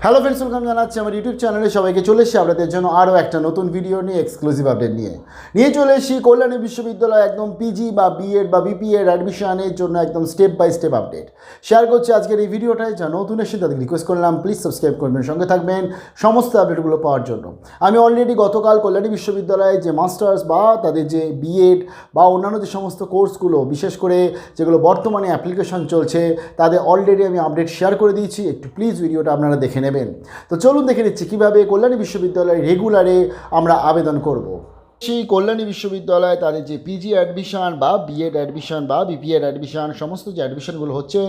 Hello friends, welcome জানাচ্ছি আমার YouTube চ্যানেলে সবাইকে। চলে এসেছি আপনাদের জন্য আরও একটা নতুন ভিডিও নিয়ে, এক্সক্লুসিভ আপডেট নিয়ে চলে এসেছি কল্যাণী বিশ্ববিদ্যালয় একদম পিজি বা বিএড বা b.p.ed অ্যাডমিশনের জন্য একদম step by step update share করছি আজকের এই ভিডিওটায়। যা নতুন এসে তাদের রিকোয়েস্ট করলাম প্লিজ সাবস্ক্রাইব করবেন, সঙ্গে থাকবেন সমস্ত আপডেটগুলো পাওয়ার জন্য। আমি অলরেডি গতকাল কল্যাণী বিশ্ববিদ্যালয়ে যে মাস্টার্স বা তাদের যে বিএড বা অন্যান্য যে সমস্ত কোর্সগুলো, বিশেষ করে যেগুলো বর্তমানে অ্যাপ্লিকেশন চলছে, তাদের অলরেডি আমি আপডেট শেয়ার করে দিয়েছি। একটু প্লিজ ভিডিওটা আপনারা দেখে নেবেন। তো চলুন দেখে নিচ্ছি কীভাবে কল্যাণী বিশ্ববিদ্যালয়ে রেগুলারে আমরা আবেদন করব। সেই কল্যাণী বিশ্ববিদ্যালয় তাদের যে পিজি অ্যাডমিশন বা বিএড অ্যাডমিশন বা b.p.ed অ্যাডমিশন, সমস্ত যে অ্যাডমিশনগুলো হচ্ছে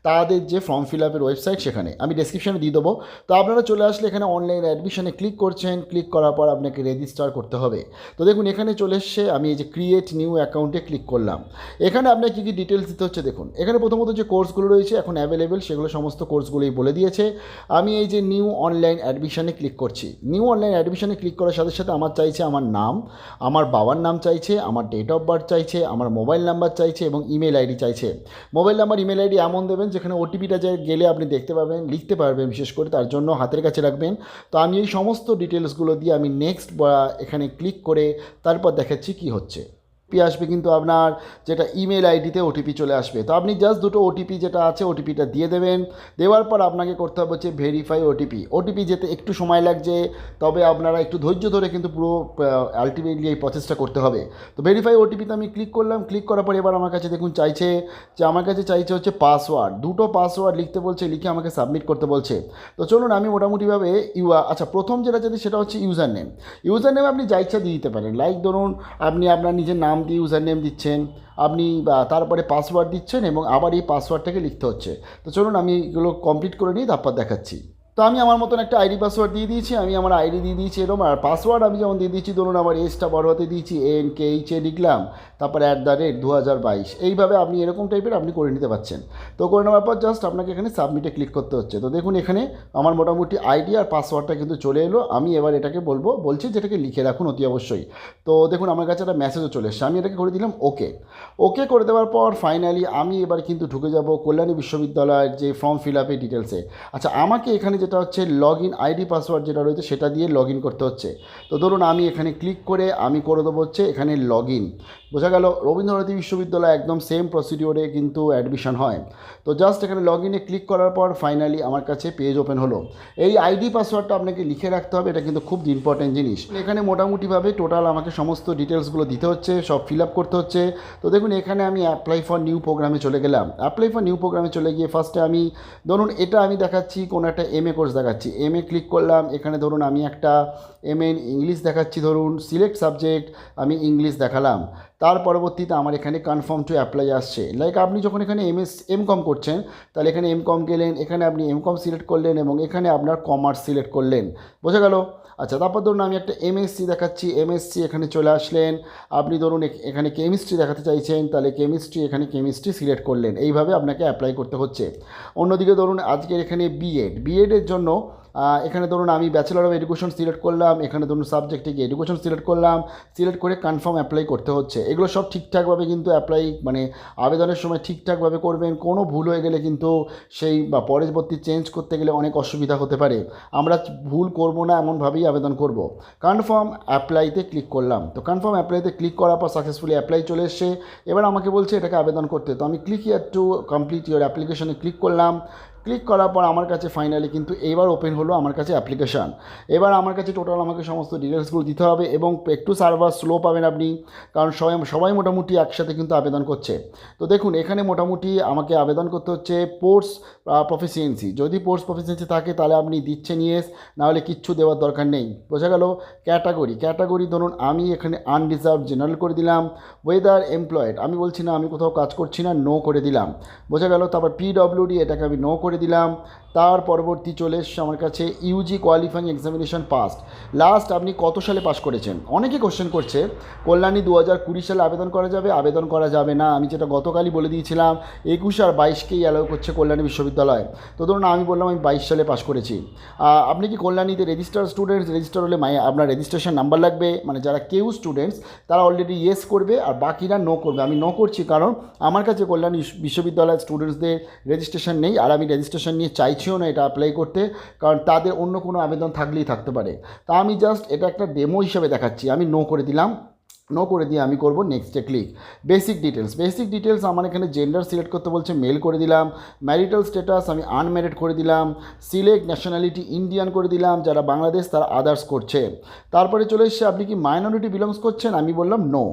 তাদের যে ফর্ম ফিল আপের ওয়েবসাইট, সেখানে আমি ডেসক্রিপশানে দিয়ে দেবো। তো আপনারা চলে আসলে এখানে অনলাইন অ্যাডমিশনে ক্লিক করছেন, ক্লিক করার পর আপনাকে রেজিস্টার করতে হবে। তো দেখুন এখানে চলে এসছে, আমি এই যে ক্রিয়েট নিউ অ্যাকাউন্টে ক্লিক করলাম। এখানে আপনাকে কী কী ডিটেলস দিতে হচ্ছে দেখুন। এখানে প্রথমত যে কোর্সগুলো রয়েছে এখন অ্যাভেলেবেল, সেগুলো সমস্ত কোর্সগুলোই বলে দিয়েছে। আমি এই যে নিউ অনলাইন অ্যাডমিশনে ক্লিক করছি। নিউ অনলাইন অ্যাডমিশনে ক্লিক করার সাথে সাথে আমার চাইছে আমার নাম, আমার বাবার নাম চাইছে, আমার ডেট অফ বার্থ চাইছে, আমার মোবাইল নাম্বার চাইছে এবং ইমেল আইডি চাইছে। মোবাইল নাম্বার ইমেল আইডি এমন দেবেন যেখানে ওটিপিটা গেলে আপনি দেখতে পাবেন, লিখতে পারবেন, বিশেষ করে তার জন্য হাতের কাছে রাখবেন। তো আমি এই সমস্ত ডিটেলসগুলো দিয়ে আমি নেক্সট বা এখানে ক্লিক করে তারপর দেখাচ্ছি কি হচ্ছে। আসবে কিন্তু আপনার যেটা ইমেল আইডিতে ওটিপি চলে আসবে। তো আপনি জাস্ট দুটো ওটিপি যেটা আছে ওটিপিটা দিয়ে দেবেন। দেওয়ার পর আপনাকে করতে হবে হচ্ছে ভেরিফাই ওটিপি যেতে একটু সময় লাগছে, তবে আপনারা একটু ধৈর্য ধরে কিন্তু পুরো আলটিমেটলি এই প্রসেসটা করতে হবে। তো ভেরিফাই ওটিপিতে আমি ক্লিক করলাম। ক্লিক করার পর এবার আমার কাছে দেখুন চাইছে যে আমার কাছে চাইছে হচ্ছে পাসওয়ার্ড, দুটো পাসওয়ার্ড লিখতে বলছে, লিখে আমাকে সাবমিট করতে বলছে। তো চলুন আমি মোটামুটিভাবে আচ্ছা প্রথম যেটা চাইছে সেটা হচ্ছে ইউজার নেম আপনি যা ইচ্ছা দিয়ে দিতে পারেন। লাইক ধরুন আপনি আপনার নিজের নাম দিয়ে ইউজার নেম দিচ্ছেন, আপনি তারপরে পাসওয়ার্ড দিচ্ছেন এবং আবার এই পাসওয়ার্ডটাকে লিখতে হচ্ছে। তো চলুন আমি এগুলো কমপ্লিট করে নিয়ে তারপর দেখাচ্ছি। তো আমি আমার মতন একটা আইডি পাসওয়ার্ড দিয়ে দিয়েছি, আমি আমার আইডি দিয়ে দিয়েছি এরকম। আর পাসওয়ার্ড আমি যেমন দিয়ে দিয়েছি, ধরুন আমার এজটা বড় হতে দিয়েছি, NKH লিখলাম, তারপরে @2022, এইভাবে আপনি এরকম টাইপের আপনি করে নিতে পারছেন। তো করে নেওয়ার পর জাস্ট আপনাকে এখানে সাবমিটে ক্লিক করতে হচ্ছে। তো দেখুন এখানে আমার মোটামুটি আইডি আর পাসওয়ার্ডটা কিন্তু চলে এলো। আমি এবার এটাকে বলছি যেটাকে লিখে রাখুন অতি অবশ্যই। তো দেখুন আমার কাছে একটা মেসেজও চলে এসছে, আমি এটাকে করে দিলাম ওকে করে দেওয়ার পর ফাইনালি আমি এবার কিন্তু ঢুকে যাব কল্যাণী বিশ্ববিদ্যালয়ের যে ফর্ম ফিল আপের ডিটেলসে। আচ্ছা আমাকে এখানে যেটা হচ্ছে লগ ইন আইডি পাসওয়ার্ড যেটা রয়েছে সেটা দিয়ে লগ ইন করতে হচ্ছে। তো ধরুন আমি এখানে ক্লিক করে আমি করে দেবো হচ্ছে এখানে লগ ইন। বোঝা গেল রবীন্দ্রভারতী বিশ্ববিদ্যালয় একদম সেম প্রসিডিওরে কিন্তু অ্যাডমিশন হয়। তো জাস্ট এখানে লগ ইনে ক্লিক করার পর ফাইনালি আমার কাছে পেজ ওপেন হলো। এই আইডি পাসওয়ার্ডটা আপনাকে লিখে রাখতে হবে, এটা কিন্তু খুব ইম্পর্টেন্ট জিনিস। এখানে মোটামুটিভাবে টোটাল আমাকে সমস্ত ডিটেলসগুলো দিতে হচ্ছে, সব ফিল আপ করতে হচ্ছে। তো দেখুন এখানে আমি অ্যাপ্লাই ফর নিউ প্রোগ্রামে চলে গেলাম। অ্যাপ্লাই ফর নিউ প্রোগ্রামে চলে গিয়ে ফার্স্টে আমি ধরুন এটা আমি দেখাচ্ছি কোনো একটা MA কোর্স দেখাচ্ছি, MA ক্লিক করলাম। এখানে ধরুন আমি একটা MA ইংলিশ দেখাচ্ছি, ধরুন সিলেক্ট সাবজেক্ট আমি ইংলিশ দেখালাম। তার পরবর্তীতে আমার এখানে কনফার্ম টু অ্যাপ্লাই আসছে। লাইক আপনি যখন এখানে MCOM করছেন তাহলে এখানে MCOM গেলেন, এখানে আপনি MCOM সিলেক্ট করলেন এবং এখানে আপনার কমার্স সিলেক্ট করলেন। বোঝা গেল? আচ্ছা তারপর ধরুন আমি একটা MSc দেখাচ্ছি, MSc এখানে চলে আসলেন। আপনি ধরুন এখানে কেমিস্ট্রি দেখাতে চাইছেন, তাহলে এখানে কেমিস্ট্রি সিলেক্ট করলেন। এইভাবে আপনাকে অ্যাপ্লাই করতে হচ্ছে। অন্যদিকে ধরুন আজকের এখানে বিএডের জন্য এখানে ধরুন আমি ব্যাচেলর অফ এডুকেশন সিলেক্ট করলাম, এখানে ধরুন সাবজেক্টে গিয়ে এডুকেশন সিলেক্ট করলাম, সিলেক্ট করে কনফার্ম অ্যাপ্লাই করতে হচ্ছে। এগুলো সব ঠিকঠাকভাবে কিন্তু আবেদনের সময় ঠিকঠাকভাবে করবেন। কোনো ভুল হয়ে গেলে কিন্তু সেই বা পরবর্তী চেঞ্জ করতে গেলে অনেক অসুবিধা হতে পারে। আমরা ভুল করব না এমনভাবেই আবেদন করব। কনফার্ম অ্যাপ্লাইতে ক্লিক করলাম। তো কনফার্ম অ্যাপ্লাইতে ক্লিক করার পর সাকসেসফুলি অ্যাপ্লাই চলে এসছে। এবার আমাকে বলছে এটাকে আবেদন করতে। তো আমি click here to complete your অ্যাপ্লিকেশনে ক্লিক করলাম। ক্লিক করার পর আমার কাছে ফাইনালি কিন্তু এবার ওপেন হলো আমার কাছে অ্যাপ্লিকেশান। এবার আমার কাছে টোটাল আমাকে সমস্ত ডিটেলসগুলো দিতে হবে এবং একটু সার্ভার স্লো পাবেন আপনি, কারণ সবাই মোটামুটি একসাথে কিন্তু আবেদন করছে। তো দেখুন এখানে মোটামুটি আমাকে আবেদন করতে হচ্ছে পোর্টস প্রফিসিয়েন্সি। যদি পোর্টস প্রফিসিয়েন্সি থাকে তাহলে আপনি দিচ্ছেন ইয়েস, নাহলে কিচ্ছু দেওয়ার দরকার নেই। বোঝা গেল? ক্যাটাগরি ধরুন আমি এখানে আনরিজার্ভ জেনারেল করে দিলাম। ওয়েদার এমপ্লয়েড আমি বলছি না আমি কোথাও কাজ করছি না, নো করে দিলাম। বোঝা গেল? তারপর PWD এটাকে আমি নো করে দিলাম। তার পরবর্তী চলে এসছে আমার কাছে UG qualifying examination past. Last আপনি কত সালে পাস করেছেন? অনেকে কোশ্চেন করছে কল্যাণী 2020 সালে আবেদন করা যাবে, আবেদন করা যাবে না। আমি যেটা গতকালই বলে দিয়েছিলাম 21 আর 22কেই অ্যালাউ করছে কল্যাণী বিশ্ববিদ্যালয়। তো ধরুন আমি বললাম আমি 22 সালে পাস করেছি। আপনি কি কল্যাণীতে রেজিস্টার স্টুডেন্টস? রেজিস্টার হলে আপনার রেজিস্ট্রেশন নাম্বার লাগবে, মানে যারা কেউ স্টুডেন্টস তারা অলরেডি ইয়েস করবে আর বাকিরা নো করবে। আমি নো করছি কারণ আমার কাছে কল্যাণী বিশ্ববিদ্যালয়ের স্টুডেন্টসদের রেজিস্ট্রেশন নেই আর আমি রেজিস্ট্রেশন নিয়ে চাইছেও না এটা অ্যাপ্লাই করতে, কারণ তাদের অন্য কোনো আবেদন থাকলেই থাকতে পারে। তা আমি জাস্ট এটা একটা ডেমো হিসেবে দেখাচ্ছি। আমি নো করে দিলাম, নো করে দিয়ে আমি করব নেক্সটে ক্লিক। বেসিক ডিটেলস আমার এখানে জেন্ডার সিলেক্ট করতে বলছে, মেল করে দিলাম। ম্যারিটাল স্ট্যাটাস আমি আনম্যারিড করে দিলাম। সিলেক্ট ন্যাশনালিটি ইন্ডিয়ান করে দিলাম, যারা বাংলাদেশ তারা আদার্স করছে। তারপরে চলে এসছে আপনি কি মাইনরিটি বিলংস করছেন, আমি বললাম নো।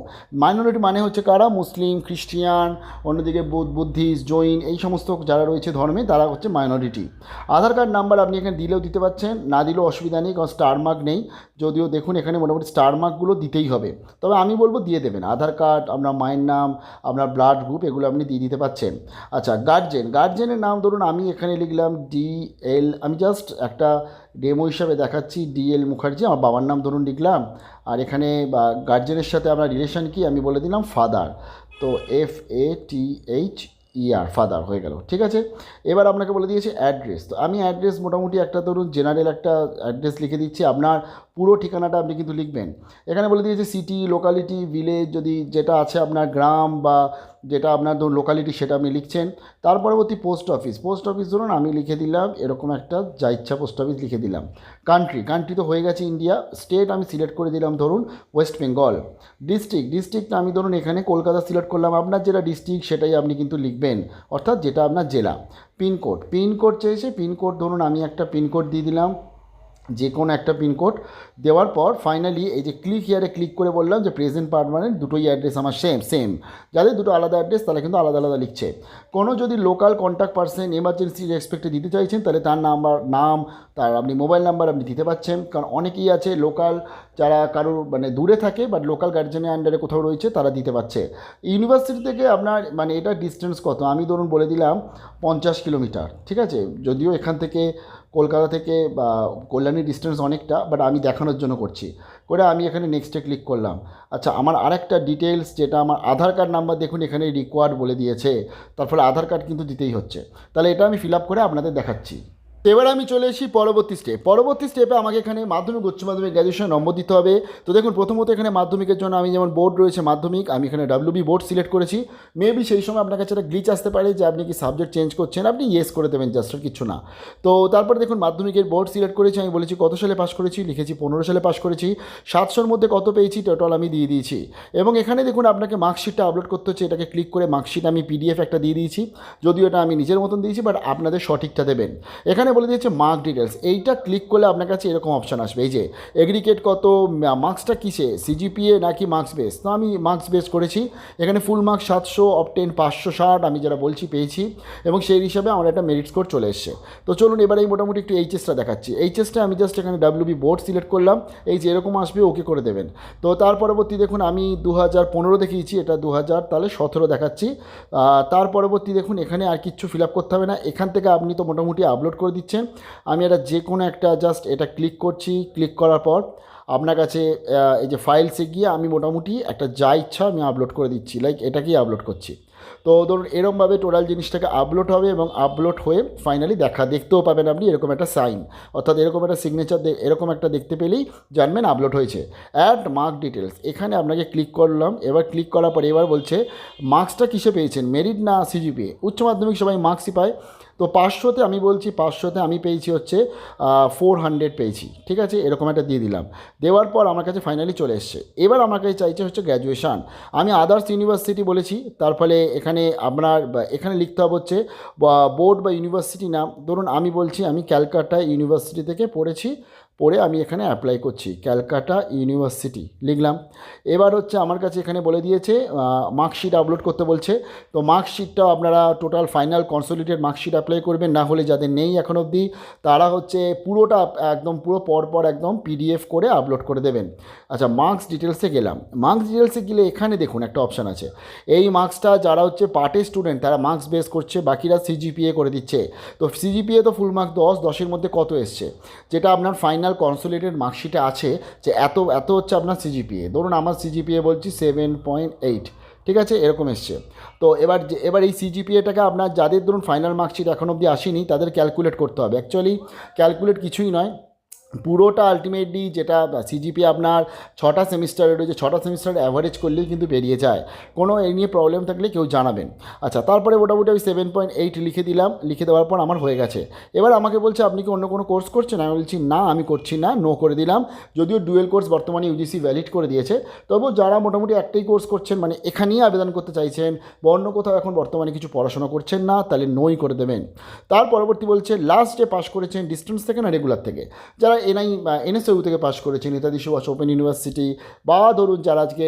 মাইনরিটি মানে হচ্ছে কারা, মুসলিম, খ্রিস্টিয়ান, অন্যদিকে বুদ্ধিস্ট, জৈন, এই সমস্ত যারা রয়েছে ধর্মে তারা হচ্ছে মাইনরিটি। আধার কার্ড নাম্বার আপনি এখানে দিলেও দিতে পারছেন, না দিলেও অসুবিধা নেই, কারণ স্টার মার্ক নেই। যদিও দেখুন এখানে মোটামুটি স্টার মার্কগুলো দিতেই হবে, তবে আমি বলবো দিয়ে দেবেন। আধার কার্ড, আপনার মায়ের নাম, আপনার ব্লাড গ্রুপ, এগুলো আপনি দিয়ে দিতে পারছেন। আচ্ছা, গার্জেনের নাম ধরুন আমি এখানে লিখলাম DL, আমি জাস্ট একটা ডেমো হিসাবে দেখাচ্ছি, DL মুখার্জি, আমার বাবার নাম ধরুন লিখলাম। আর এখানে গার্জেনের সাথে আপনার রিলেশন কি আমি বলে দিলাম ফাদার, তো FATHER, ফাদার হয়ে গেল। ঠিক আছে, এবার আপনাকে বলে দিয়েছে অ্যাড্রেস। তো আমি অ্যাড্রেস মোটামুটি একটা ধরুন জেনারেল একটা অ্যাড্রেস লিখে দিচ্ছি, আপনার পুরো ঠিকানাটা আপনি কিন্তু লিখবেন। এখানে বলে দিয়েছে সিটি, লোকালিটি, ভিলেজ, যদি যেটা আছে আপনার গ্রাম বা যেটা আপনার ধরুন লোকালিটি সেটা আপনি লিখছেন। তার পরবর্তী পোস্ট অফিস ধরুন আমি লিখে দিলাম এরকম একটা যা ইচ্ছা পোস্ট অফিস লিখে দিলাম। কান্ট্রি তো হয়ে গেছে ইন্ডিয়া। স্টেট আমি সিলেক্ট করে দিলাম ধরুন ওয়েস্ট বেঙ্গল। ডিস্ট্রিক্ট আমি ধরুন এখানে কলকাতা সিলেক্ট করলাম। আপনার যেটা ডিস্ট্রিক্ট সেটাই আপনি কিন্তু লিখবেন, অর্থাৎ যেটা আপনার জেলা। পিনকোড চেয়েছে, পিনকোড ধরুন আমি একটা পিনকোড দিয়ে দিলাম, যে কোনো একটা পিনকোড দেওয়ার পর ফাইনালি এই যে ক্লিক হিয়ারে ক্লিক করে বললাম যে প্রেজেন্ট পারমানেন্ট, দুটোই অ্যাড্রেস আমার সেম। যাদের দুটো আলাদা অ্যাড্রেস তারা কিন্তু আলাদা লিখছে। কোনো যদি লোকাল কন্ট্যাক্ট পারসন এমার্জেন্সি রেসপেক্টে দিতে চাইছেন, তাহলে তার নাম, তার আপনি মোবাইল নাম্বার আপনি দিতে পারছেন, কারণ অনেকেই আছে লোকাল যারা কারোর মানে দূরে থাকে বাট লোকাল গার্জেনের আন্ডারে কোথাও রয়েছে তারা দিতে পারছে। ইউনিভার্সিটি থেকে আপনার মানে এটা ডিস্টেন্স কত, আমি ধরুন বলে দিলাম 50 কিলোমিটার। ঠিক আছে, যদিও এখান থেকে কলকাতা থেকে বা কল্যাণী ডিস্টেন্স অনেকটা, বাট আমি দেখানোর জন্য করছি। করে আমি এখানে নেক্সটে ক্লিক করলাম। আচ্ছা, আমার আরেকটা ডিটেলস যেটা আমার আধার কার্ড নাম্বার দেখুন এখানে রিকোয়ার্ড বলে দিয়েছে, তার ফলে আধার কার্ড কিন্তু দিতেই হচ্ছে। তাহলে এটা আমি ফিল আপ করে আপনাদের দেখাচ্ছি। এবার আমি চলে এসেছি পরবর্তী স্টেপে আমাকে এখানে মাধ্যমিক, উচ্চ মাধ্যমিক, গ্র্যাজুয়েশন নম্বর দিতে হবে। তো দেখুন প্রথমত এখানে মাধ্যমিকের জন্য আমি যেমন বোর্ড রয়েছে মাধ্যমিক, আমি এখানে WB বোর্ড সিলেক্ট করেছি। মেবি সেই সময় আপনার কাছে একটা গ্লিচ আসতে পারে যে আপনি কি সাবজেক্ট চেঞ্জ করছেন, আপনি ইয়েস করে দেবেন, জাস্ট আর কিছু না। তো তারপরে দেখুন মাধ্যমিকের বোর্ড সিলেক্ট করেছি, আমি বলেছি কত সালে পাস করেছি, লিখেছি 15 সালে পাস করেছি। 700-র মধ্যে কত পেয়েছি টোটাল আমি দিয়ে দিয়েছি। এবং এখানে দেখুন আপনাকে মার্কশিটটা আপলোড করতে হচ্ছে, এটাকে ক্লিক করে মার্কশিট আমি PDF একটা দিয়ে দিয়েছি, যদিও এটা আমি নিজের মতন দিয়েছি, বাট আপনাদের সঠিকটা দেবেন। এখানে বলে দিয়েছে মার্ক ডিটেলস, এইটা ক্লিক করলে আপনার কাছে এরকম অপশান আসবে, এই যে এগ্রিগেট কত, মার্কসটা কিসে, CGPA নাকি মার্কস বেস। তো আমি মার্কস বেস করেছি। এখানে ফুল মার্কস 700, অবটেন 560, আমি যেটা বলছি পেয়েছি, এবং সেই হিসাবে আমার একটা মেরিট স্কোর চলে এসছে। তো চলুন এবার এই মোটামুটি একটু এইচএসটা দেখাচ্ছি। এইচএসটা আমি জাস্ট এখানে WB বোর্ড সিলেক্ট করলাম, এই যে এরকম আসবে, ওকে করে দেবেন। তো তার পরবর্তী দেখুন আমি 2015 দেখিয়েছি, এটা 2017 দেখাচ্ছি। তার পরবর্তী দেখুন এখানে আর কিচ্ছু ফিল আপ করতে হবে না, এখান থেকে আপনি তো মোটামুটি আপলোড করে দিচ্ছেন। আমি এটা যে কোনো একটা জাস্ট এটা ক্লিক করছি, ক্লিক করার পর আপনার কাছে এই যে ফাইলসে গিয়ে আমি মোটামুটি একটা যা ইচ্ছা আমি আপলোড করে দিচ্ছি, লাইক এটাকেই আপলোড করছি। তো ধরুন এরকমভাবে টোটাল জিনিসটাকে আপলোড হবে, এবং আপলোড হয়ে ফাইনালি দেখতেও পাবেন আপনি এরকম একটা সাইন, অর্থাৎ এরকম একটা সিগনেচার, এরকম একটা দেখতে পেলেই জানবেন আপলোড হয়েছে। অ্যাড মার্ক ডিটেলস, এখানে আপনাকে ক্লিক করলাম। এবার ক্লিক করার পরে এবার বলছে মার্কসটা কিসে পেয়েছেন, মেরিট না CGPA। উচ্চ মাধ্যমিক সবাই মার্কসই পায়, তো 500-তে আমি বলছি 500-তে আমি পেয়েছি হচ্ছে 400 পেয়েছি। ঠিক আছে, এরকম একটা দিয়ে দিলাম। দেওয়ার পর আমার কাছে ফাইনালি চলে এসছে। এবার আমার কাছে চাইছে হচ্ছে গ্র্যাজুয়েশান, আমি আদার্স ইউনিভার্সিটি বলেছি, তার ফলে এখানে আপনার এখানে লিখতে হবে হচ্ছে বোর্ড বা ইউনিভার্সিটি নাম। ধরুন আমি বলছি আমি ক্যালকাটা ইউনিভার্সিটি থেকে পড়ে আমি এখানে অ্যাপ্লাই করছি, ক্যালকাটা ইউনিভার্সিটি লিখলাম। এবার হচ্ছে আমার কাছে এখানে বলে দিয়েছে মার্কশিট আপলোড করতে বলছে। তো মার্কশিটটাও আপনারা total final consolidated marksheet apply করবেন, না হলে যাদের নেই এখন অবধি তারা হচ্ছে পুরোটা একদম পরপর একদম PDF করে আপলোড করে দেবেন। আচ্ছা, মার্কস ডিটেলসে গেলাম। মার্কস ডিটেলসে গেলে এখানে দেখুন একটা অপশান আছে, এই মার্কসটা যারা হচ্ছে পার্টের স্টুডেন্ট তারা মার্কস বেস করছে, বাকিরা CGPA করে দিচ্ছে। তো CGPA তো ফুল মার্ক 10-10-এর মধ্যে কত এসছে, যেটা আপনার ফাইনাল কনসোলিডেটেড মার্কশিটে আছে যে এত হচ্ছে আপনার CGPA। ধরুন আমার CGPA বলছি 7.8, ঠিক আছে, এরকম এসছে। তো এবার এই CGPAটাকে আপনার যাদের ধরুন ফাইনাল মার্কশিট এখন অবধি আসেনি তাদের ক্যালকুলেট করতে হবে। অ্যাকচুয়ালি ক্যালকুলেট কিছুই নয়, পুরোটা আলটিমেটলি যেটা সিজিপি আপনার 6টা সেমিস্টারে রয়েছে, 6টা সেমিস্টার অ্যাভারেজ করলেই কিন্তু বেরিয়ে যায়। কোনো এই নিয়ে প্রবলেম থাকলে কেউ জানাবেন। আচ্ছা, তারপরে মোটামুটি আমি 7.8 লিখে দিলাম, লিখে দেওয়ার পর আমার হয়ে গেছে। এবার আমাকে বলছে আপনি কি অন্য কোনো কোর্স করছেন? আমি বলছি না, আমি করছি না, নো করে দিলাম। যদিও ডুয়েল কোর্স বর্তমানে ইউজিসি ভ্যালিড করে দিয়েছে, তবুও যারা মোটামুটি একটাই কোর্স করছেন, মানে এখানেই আবেদন করতে চাইছেন বা অন্য কোথাও এখন বর্তমানে কিছু পড়াশোনা করছেন না, তাহলে নোই করে দেবেন। তার পরবর্তী বলছে লাস্ট ডে পাস করেছেন ডিস্টেন্স থেকে না রেগুলার থেকে? যারা এনএসইউ থেকে পাস করেছে, নেতাজি সুভাষ ওপেন ইউনিভার্সিটি, বা ধরুন যারা আজকে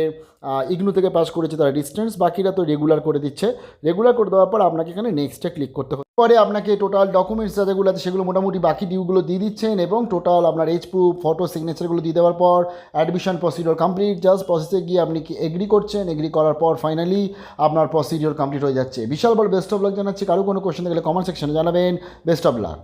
ইগনু থেকে পাস করেছে তারা ডিস্টেন্স, বাকিরা তো রেগুলার করে দিচ্ছে। রেগুলার করে দেওয়ার পর আপনাকে এখানে নেক্সটে ক্লিক করতে হবে। পরে আপনাকে টোটাল ডকুমেন্টস যেগুলো আছে সেগুলো মোটামুটি বাকি ডিউগুলো দিয়ে দিচ্ছেন, এবং টোটাল আপনার এজ প্রুফ, ফটো, সিগনেচারগুলো দিয়ে দেওয়ার পর অ্যাডমিশন প্রসিডিওর কমপ্লিট। জাস্ট প্রসেসে গিয়ে আপনি কি এগ্রি করছেন, এগ্রি করার পর ফাইনালি আপনার প্রসিডিওর কমপ্লিট হয়ে যাচ্ছে। বিশাল বড় বেস্ট অফ লাক জানাচ্ছি। কারো কোনো কোয়েশ্চেন থাকলে কমেন্ট সেকশনে জানাবেন। Best of luck.